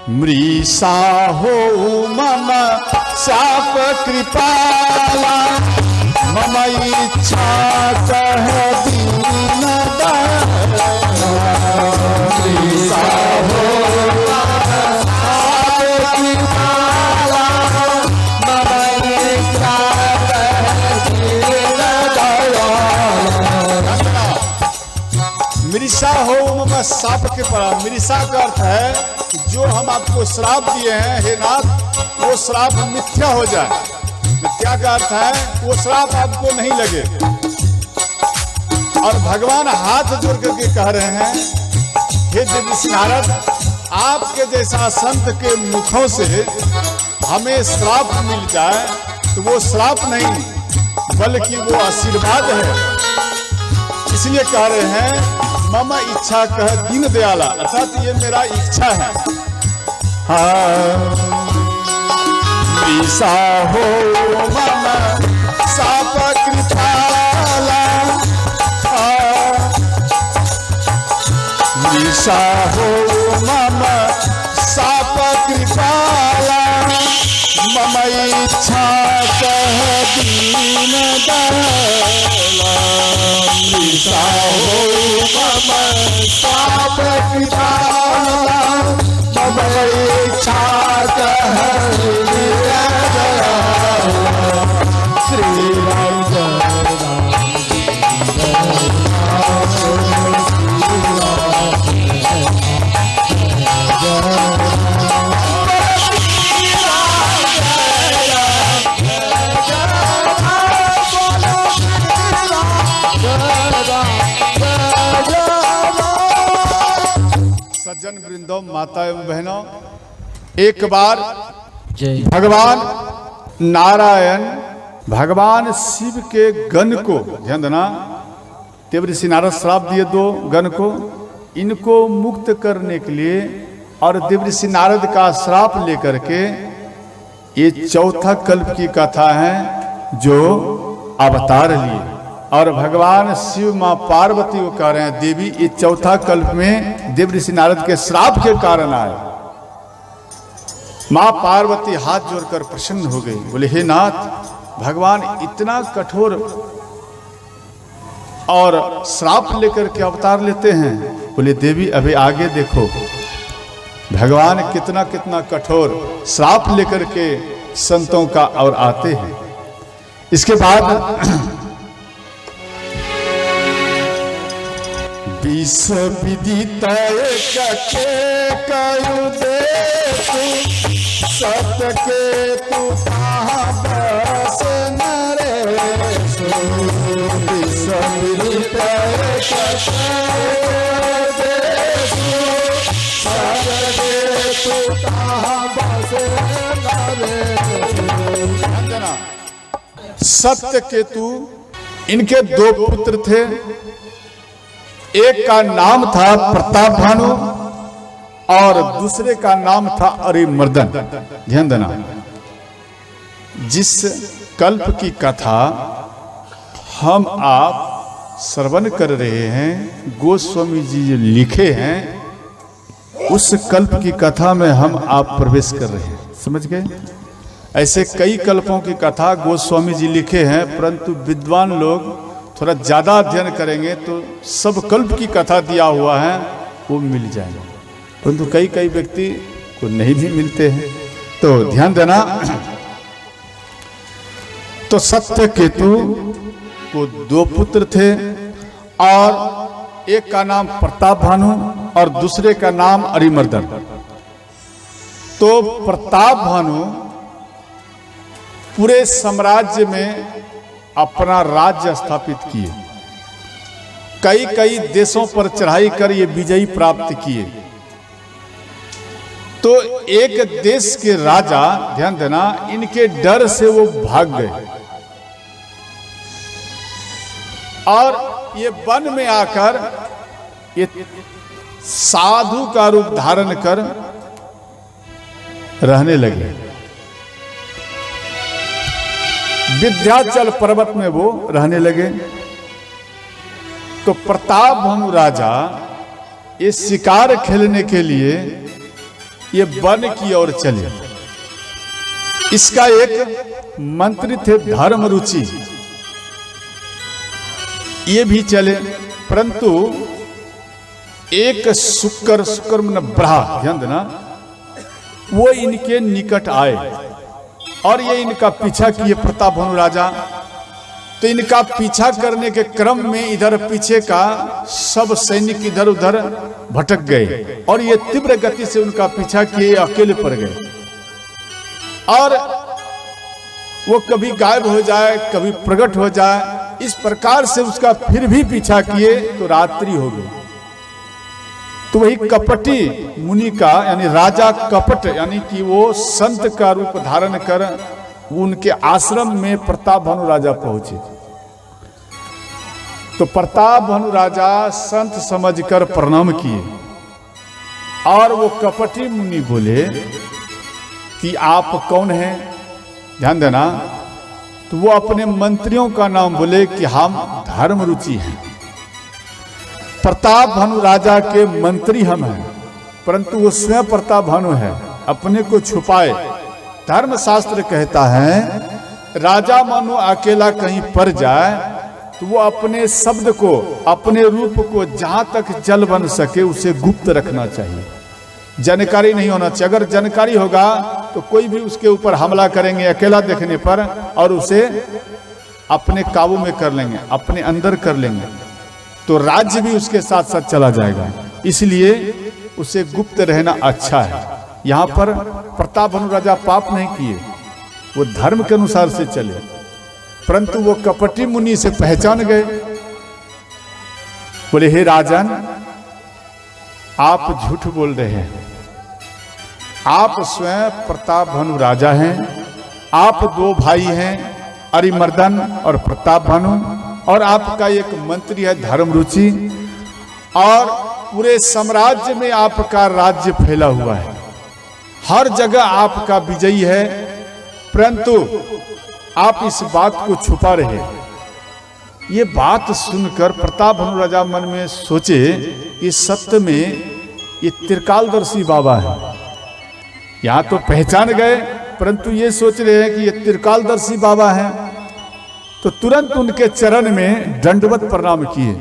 मृषा हो मम शाप कृपाला मम इच्छा कह दीन दयाला। मृषा हो मम शाप कृपाला मम इच्छा कह दीन दयाला। मृषा हो मम शाप कृपाला, मृषा का अर्थ है जो हम आपको श्राप दिए हैं हे नाथ, वो श्राप मिथ्या हो जाए। मिथ्या का अर्थ है वो श्राप आपको नहीं लगे। और भगवान हाथ जोड़ करके कह रहे हैं, हे देवर्षि नारद, आपके जैसा संत के मुखों से हमें श्राप मिल जाए तो वो श्राप नहीं बल्कि वो आशीर्वाद है। इसलिए कह रहे हैं मम इच्छा कह दीन दयाला, अर्थात ये मेरा इच्छा है। मृषा हो मम शाप कृपाला, मृषा हो मम शाप कृपाला मम इच्छा कह दीन दयाला। मृषा हो मम शाप कृपाला मम इच्छा कह दीन दयाला। श्री राम सज्जन वृंदों, माता एवं बहनों, एक बार भगवान नारायण भगवान शिव के गण को, ध्यान देना, देवर्षि नारद श्राप दिए दो गण को, इनको मुक्त करने के लिए और देवर्षि नारद का श्राप लेकर के ये चौथा कल्प की कथा है जो अवतार लिए। और भगवान शिव मां पार्वती को कह रहे हैं, देवी ये चौथा कल्प में देवर्षि नारद के श्राप के कारण आए। मां पार्वती हाथ जोड़कर प्रसन्न हो गई, बोले हे नाथ, भगवान इतना कठोर और श्राप लेकर के अवतार लेते हैं। बोले देवी अभी आगे देखो, भगवान कितना कितना कठोर श्राप लेकर के संतों का और आते हैं। इसके बाद विश्व विदित सत्य के तू कहाँ बस नरेश। विश्व विदित सत्य केतु, इनके दो पुत्र थे। एक का नाम था प्रताप भानु और दूसरे का नाम था अरिमर्दन। ध्यान देना, जिस कल्प की कथा हम आप श्रवण कर रहे हैं, गोस्वामी जी जो लिखे हैं, उस कल्प की कथा में हम आप प्रवेश कर रहे हैं। समझ गए? ऐसे कई कल्पों की कथा गोस्वामी जी लिखे हैं, परंतु विद्वान लोग थोड़ा ज्यादा अध्ययन करेंगे तो सब कल्प की कथा दिया हुआ है वो मिल जाएगा, परंतु कई कई व्यक्ति को नहीं भी मिलते हैं। तो ध्यान देना, तो सत्य केतु को दो पुत्र थे और एक का नाम प्रताप भानु और दूसरे का नाम अरिमर्दन। तो प्रताप भानु पूरे साम्राज्य में अपना राज्य स्थापित किए, कई कई देशों पर चढ़ाई कर ये विजयी प्राप्त किए। तो एक देश के राजा, ध्यान देना, इनके डर से वो भाग गए और ये वन में आकर ये साधु का रूप धारण कर रहने लगे। विंध्याचल पर्वत में वो रहने लगे। तो प्रताप भानु राजा ये शिकार खेलने के लिए ये वन की ओर चले। इसका एक मंत्री थे धर्म रुचि, ये भी चले, परंतु एक शुक्र मन ब्रहा, ध्यान देना, वो इनके निकट आए और ये इनका पीछा किए प्रताप भानु राजा। तो इनका पीछा करने के क्रम में इधर पीछे का सब सैनिक इधर उधर भटक गए और ये तीव्र गति से उनका पीछा किए, अकेले पड़ गए। और वो कभी गायब हो जाए, कभी प्रकट हो जाए, इस प्रकार से उसका फिर भी पीछा किए तो रात्रि हो गई। तो वही कपटी मुनि का यानी राजा कपट, यानी कि वो संत का रूप धारण कर उनके आश्रम में प्रताप भानु राजा पहुंचे। तो प्रताप भानु राजा संत समझकर प्रणाम किए और वो कपटी मुनि बोले कि आप कौन हैं, ध्यान देना। तो वो अपने मंत्रियों का नाम बोले कि हम धर्म रुचि हैं, प्रताप भानु राजा के मंत्री हम हैं, परंतु वो स्वयं प्रताप भानु है, अपने को छुपाए। धर्मशास्त्र कहता है राजा मानो अकेला कहीं पड़ जाए तो वो अपने शब्द को, अपने रूप को जहां तक जल बन सके उसे गुप्त रखना चाहिए, जानकारी नहीं होना चाहिए। अगर जानकारी होगा तो कोई भी उसके ऊपर हमला करेंगे अकेला देखने पर और उसे अपने काबू में कर लेंगे, अपने अंदर कर लेंगे, तो राज्य भी उसके साथ साथ चला जाएगा। इसलिए उसे गुप्त रहना अच्छा है। यहाँ पर प्रताप भानु राजा पाप नहीं किए, वो धर्म के अनुसार से चले, परंतु वो कपटी मुनि से पहचान गए। बोले हे राजन, आप झूठ बोल रहे हैं, आप स्वयं प्रताप भानु राजा हैं, आप दो भाई हैं, अरिमर्दन और प्रताप भानु, और आपका एक मंत्री है धर्म रुचि, और पूरे साम्राज्य में आपका राज्य फैला हुआ है, हर जगह आपका विजयी है, परंतु आप इस बात को छुपा रहे। ये बात सुनकर प्रताप भानु राजा मन में सोचे कि सत्य में ये त्रिकालदर्शी बाबा है। यहाँ तो पहचान गए, परंतु ये सोच रहे हैं कि ये त्रिकालदर्शी बाबा हैं। तो तुरंत उनके चरण में दंडवत प्रणाम किए।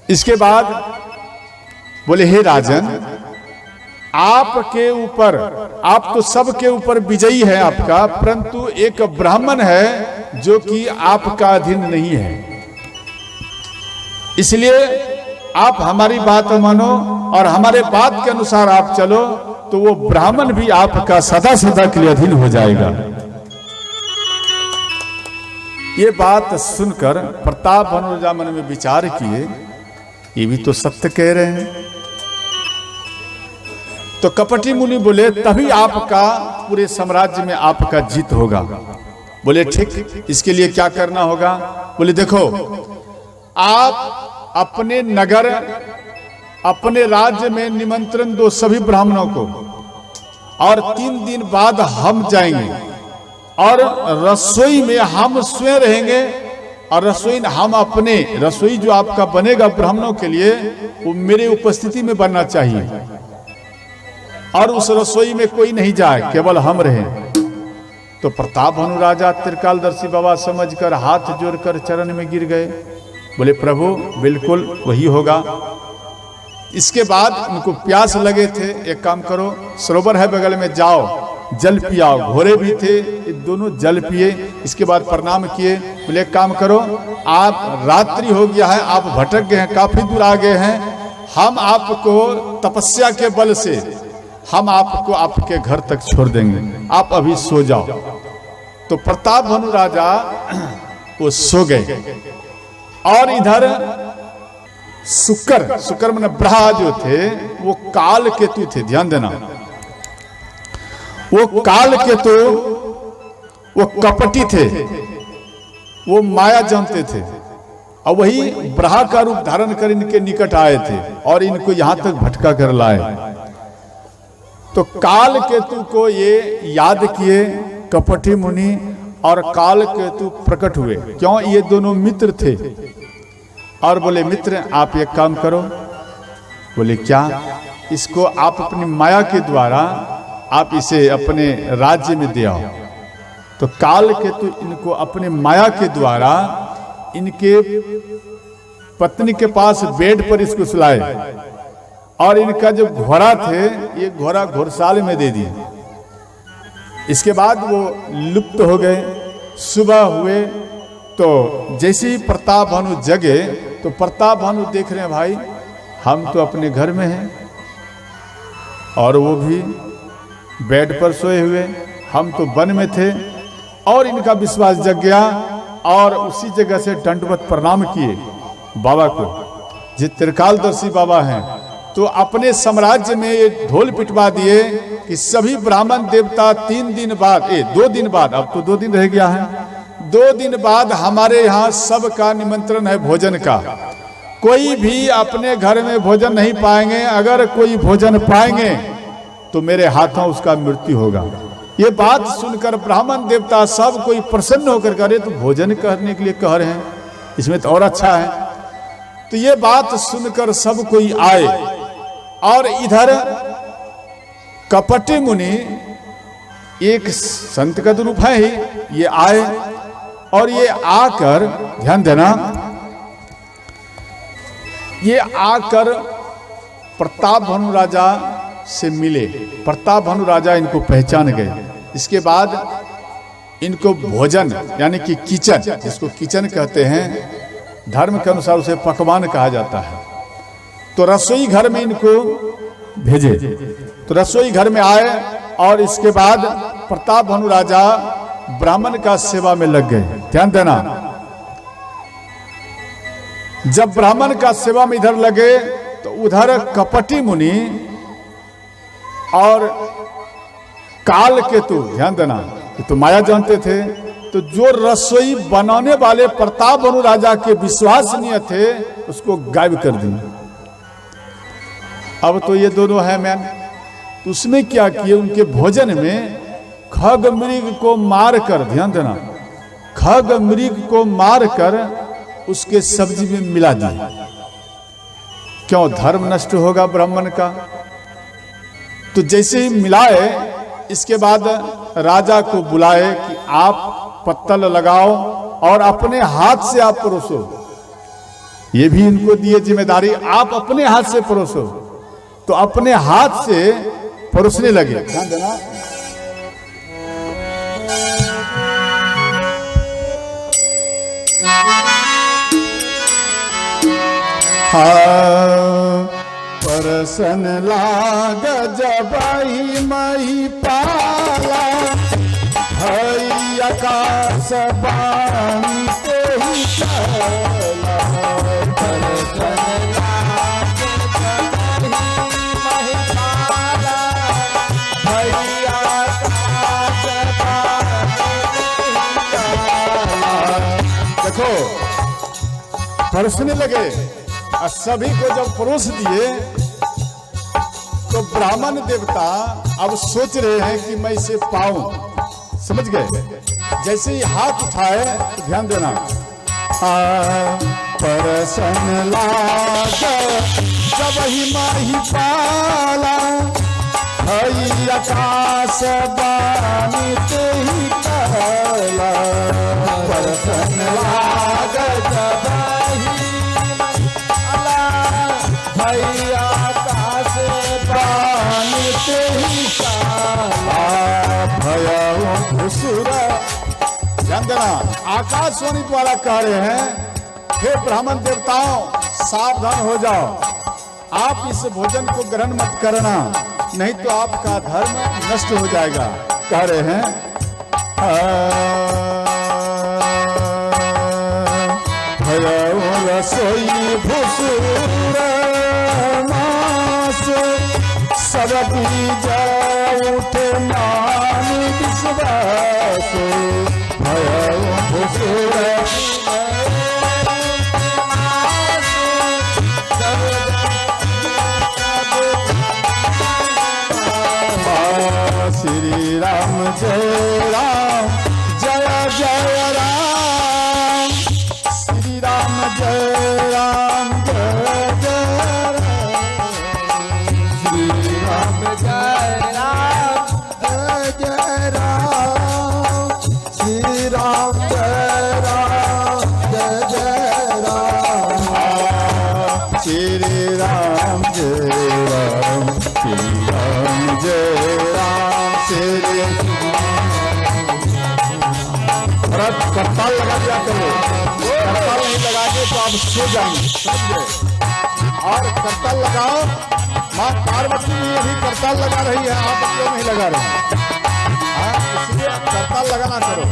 इसके बाद बोले हे राजन, आपके ऊपर, आप तो सबके ऊपर विजयी है आपका, परंतु एक ब्राह्मण है जो कि आपका अधीन नहीं है, इसलिए आप हमारी बात मानो और हमारे बात के अनुसार आप चलो, तो वो ब्राह्मण भी आपका सदा सदा के लिए अधीन हो जाएगा। ये बात सुनकर प्रताप भानु राजा मन में विचार किए, ये भी तो सत्य कह रहे हैं। तो कपटी मुनि बोले तभी आपका पूरे साम्राज्य में आपका जीत होगा। बोले ठीक, इसके लिए क्या करना होगा? बोले देखो, आप अपने नगर, अपने राज्य में निमंत्रण दो सभी ब्राह्मणों को, और 3 दिन बाद हम जाएंगे और रसोई में हम स्वयं रहेंगे, और रसोई हम अपने रसोई जो आपका बनेगा ब्राह्मणों के लिए, वो मेरे उपस्थिति में बनना चाहिए, और उस रसोई में कोई नहीं जाए, केवल हम रहें। तो प्रताप भानु राजा त्रिकालदर्शी बाबा समझकर हाथ जोड़कर चरण में गिर गए। बोले प्रभु बिल्कुल वही होगा। इसके बाद उनको प्यास लगे थे, एक काम करो, सरोवर है बगल में, जाओ जल पियाओ। घोड़े भी थे, ये दोनों जल पिए। इसके बाद प्रणाम किए। बोले एक काम करो, आप रात्रि हो गया है, आप भटक गए हैं, काफी दूर आ गए हैं, हम आपको तपस्या के बल से हम आपको आपके घर तक छोड़ देंगे, आप अभी सो जाओ। तो प्रताप भानु राजा वो सो गए। और इधर शुक्र मन ब्रहा जो थे वो काल केतु थे, ध्यान देना, वो काल केतु वो कपटी थे, वो माया जानते थे, और वही ब्रहा का रूप धारण कर इनके निकट आए थे और इनको यहां तक भटका कर लाए। तो काल केतु को ये याद किए कपटी मुनि, और काल केतु प्रकट हुए। क्यों? ये दोनों मित्र थे। और बोले मित्र आप एक काम करो। बोले क्या? इसको आप अपनी माया के द्वारा आप इसे अपने राज्य में दे आओ। तो काल केतु इनको अपने माया के द्वारा इनके पत्नी के पास बेड पर इसको सुलाए और इनका जो घोड़ा थे ये घोड़ा घोड़साल में दे दिए। इसके बाद वो लुप्त हो गए। सुबह हुए तो जैसे ही प्रताप भानु जगे तो प्रताप भानु देख रहे हैं भाई हम तो अपने घर में हैं और वो भी बेड पर सोए हुए, हम तो वन में थे। और इनका विश्वास जग गया और उसी जगह से दंडवत प्रणाम किए बाबा को, जो त्रिकालदर्शी बाबा हैं। तो अपने साम्राज्य में ये ढोल पिटवा दिए कि सभी ब्राह्मण देवता 3 दिन बाद 2 दिन बाद, अब तो 2 दिन रह गया है, 2 दिन बाद हमारे यहाँ सबका निमंत्रण है भोजन का। कोई भी अपने घर में भोजन नहीं पाएंगे, अगर कोई भोजन पाएंगे तो मेरे हाथों उसका मृत्यु होगा। ये बात सुनकर ब्राह्मण देवता सब कोई प्रसन्न होकर करे तो भोजन करने के लिए कह रहे हैं, इसमें तो और अच्छा है। तो ये बात सुनकर सब कोई आए और इधर कपटी मुनि, एक संत का तो रूप है ही, ये आए और ये आकर, ध्यान देना, ये आकर प्रताप भानु राजा से मिले। प्रताप भानु राजा इनको पहचान गए। इसके बाद इनको भोजन यानी कि किचन, जिसको किचन कहते हैं, धर्म के अनुसार उसे पकवान कहा जाता है, तो रसोई घर में इनको भेजे। तो रसोई घर में आए और इसके बाद प्रताप भानु राजा ब्राह्मण का सेवा में लग गए। ध्यान देना, जब ब्राह्मण का सेवा में इधर लगे तो उधर कपटी मुनि और काल केतु, ध्यान देना, तो माया जानते थे, तो जो रसोई बनाने वाले प्रताप भानु राजा के विश्वसनीय थे उसको गायब कर दिए। अब तो ये दोनों है मैन, तो उसमें क्या किए, उनके भोजन में खग मृग को मारकर, ध्यान देना, खग मृग को मारकर उसके सब्जी में मिला दिए। क्यों? धर्म नष्ट होगा ब्राह्मण का। तो जैसे ही मिलाए, इसके बाद राजा को बुलाए कि आप पत्तल लगाओ और अपने हाथ से आप परोसो। ये भी इनको दिए जिम्मेदारी, आप अपने हाथ से परोसो। तो अपने हाथ से परोसने लगे। ध्यान देना, परसन लाग जबाई मही पाला, हई आकाश बाणी ते ही चला। परसन लाग जबाई मही पाला, हई आकाश बाणी ते ही चला। देखो, परसने लगे और सभी को जब परोस दिए तो ब्राह्मण देवता अब सोच रहे हैं कि मैं इसे पाऊं। समझ गए? जैसे ही हाथ उठाए तो ध्यान देना, परसन लाग जब ही माही पाला, हई आकाश बानी ते ही कहला। परसन लाग जब ही आकाश बानी ते ही कहला। भय भुसुर, ध्यान देना, आकाशवाणी द्वारा कह रहे हैं, हे ब्राह्मण देवताओं सावधान हो जाओ, आप इस भोजन को ग्रहण मत करना, नहीं तो आपका धर्म नष्ट हो जाएगा। कह रहे हैं, रसोई भुसुर मास, सब बीज उठे मान विश्वास। भय भुसुर श्री राम जय राम, जय जय राम, श्री राम जय राम, जय जय राम, श्री बस करताल लगा दिया करो, करताल नहीं लगाएंगे तो आप सो जाएंगे, समझे। और करताल लगाओ, माँ पार्वती भी अभी करताल लगा रही है, आप क्यों नहीं लगा रहे हैं? हाँ, इसलिए करताल लगाना करो।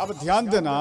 अब ध्यान देना,